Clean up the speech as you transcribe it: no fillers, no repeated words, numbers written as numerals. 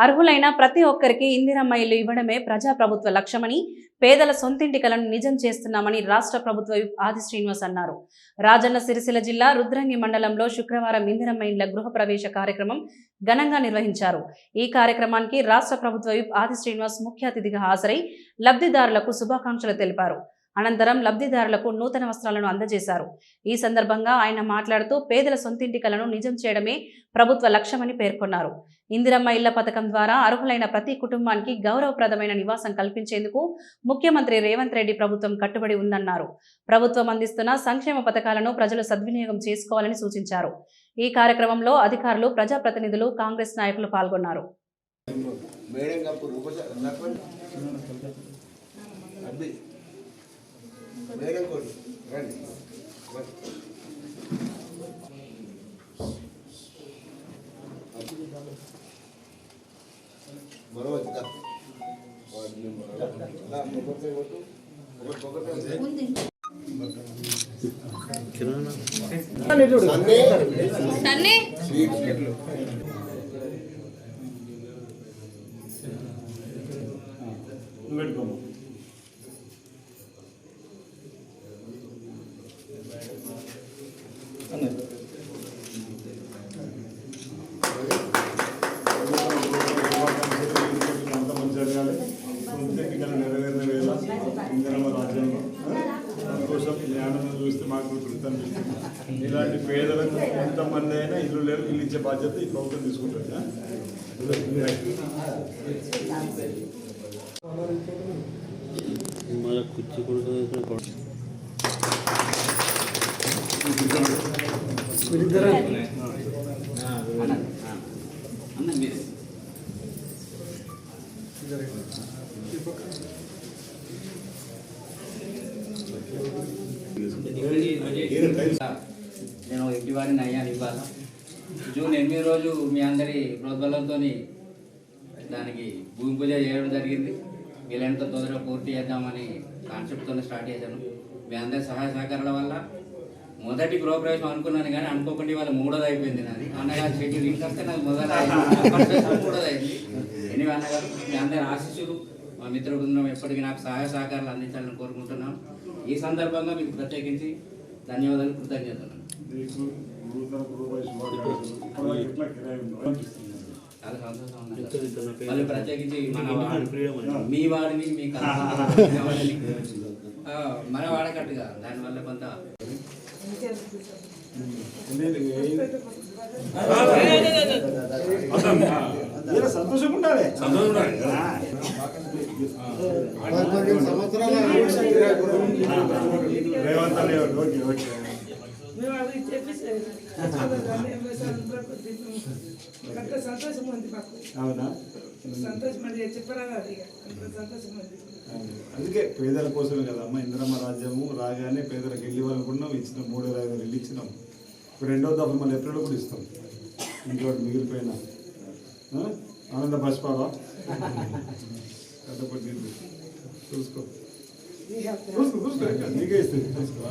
అర్హులైన ప్రతి ఒక్కరికి ఇందిరమ్మ ఇల్లు ఇవ్వడమే ప్రజాప్రభుత్వ లక్ష్యమని, పేదల సొంతింటి కలను నిజం చేస్తున్నామని రాష్ట్ర ప్రభుత్వ విప్ ఆది శ్రీనివాస్ అన్నారు. రాజన్న సిరిసిల్ల జిల్లా రుద్రంగి మండలంలో శుక్రవారం ఇందిరమ్మ ఇండ్ల గృహ ప్రవేశ కార్యక్రమం ఘనంగా నిర్వహించారు. ఈ కార్యక్రమానికి రాష్ట్ర ప్రభుత్వ విప్ ఆది శ్రీనివాస్ ముఖ్య అతిథిగా హాజరై లబ్ధిదారులకు శుభాకాంక్షలు తెలిపారు. అనంతరం లబ్ధిదారులకు నూతన వస్త్రాలను అందజేశారు. ఈ సందర్భంగా ఆయన మాట్లాడుతూ పేదల సొంతింటి కలను నిజం చేయడమే ప్రభుత్వ లక్ష్యమని పేర్కొన్నారు. ఇందిరమ్మ ఇళ్ల పథకం ద్వారా అర్హులైన ప్రతి కుటుంబానికి గౌరవప్రదమైన నివాసం కల్పించేందుకు ముఖ్యమంత్రి రేవంత్ రెడ్డి ప్రభుత్వం కట్టుబడి ఉందన్నారు. ప్రభుత్వం అందిస్తున్న సంక్షేమ పథకాలను ప్రజలు సద్వినియోగం చేసుకోవాలని సూచించారు. ఈ కార్యక్రమంలో అధికారులు, ప్రజాప్రతినిధులు, కాంగ్రెస్ నాయకులు పాల్గొన్నారు. చూస్తే మాకు ఇలాంటి పేదలకు ఎంతమంది అయినా ఇల్లు లేరు, ఇల్లు ఇచ్చే బాధ్యత ఈ ప్రభుత్వం తీసుకుంటుంది. నేను ఇంటివారిని అయ్యాను. ఇవాళ జూన్ 8 రోజు మీ అందరి ప్రోద్బలంతో దానికి భూమి పూజ చేయడం జరిగింది. వీళ్ళంతా తొందరగా పూర్తి చేద్దామని కాన్సెప్ట్తో స్టార్ట్ చేశాను. మీ అందరి సహాయ సహకారాల వల్ల మొదటి గృహప్రవేశం అనుకున్నాను, కానీ అనుకోకుండా వాళ్ళ మూడోది అయిపోయింది. నాది అన్నగారు షెడ్యూల్ ఇంకొస్తే నాకు మూడోది అయింది. ఎనివే అన్నగారు, మీ అందరి ఆశీస్సులు, మా మిత్ర బృందం ఎప్పటికీ నాకు సహాయ సహకారాలు అందించాలని కోరుకుంటున్నాను. ఈ సందర్భంగా మీకు ప్రత్యేకించి ధన్యవాదాలు, కృతజ్ఞతలు. చాలా సంతోషం ఉంది. మళ్ళీ ప్రత్యేకించి మీ వాడిని మీకు మన వాడకట్టుగా దానివల్ల కొంత సంతోషం ఉండాలి. రేవంత్ అనే ఓకే ఓకే అవునా? అందుకే పేదల కోసమే కదమ్మా ఇందిరమ్మ రాజ్యము రాగానే పేదలకు ఇల్లు ఇవ్వాలనుకున్నాం, ఇచ్చినాం. 3,500 ఇల్లు ఇచ్చినాం. ఇప్పుడు రెండో దఫా మళ్ళీ ఏప్రిల్ కూడా ఇస్తాం. ఇంకోటి మిగిలిపోయినా ఆనంద పసిపావా కట్టపడి చూసుకో చూసుకో చూసుకో నీకే ఇస్తుంది చూసుకో.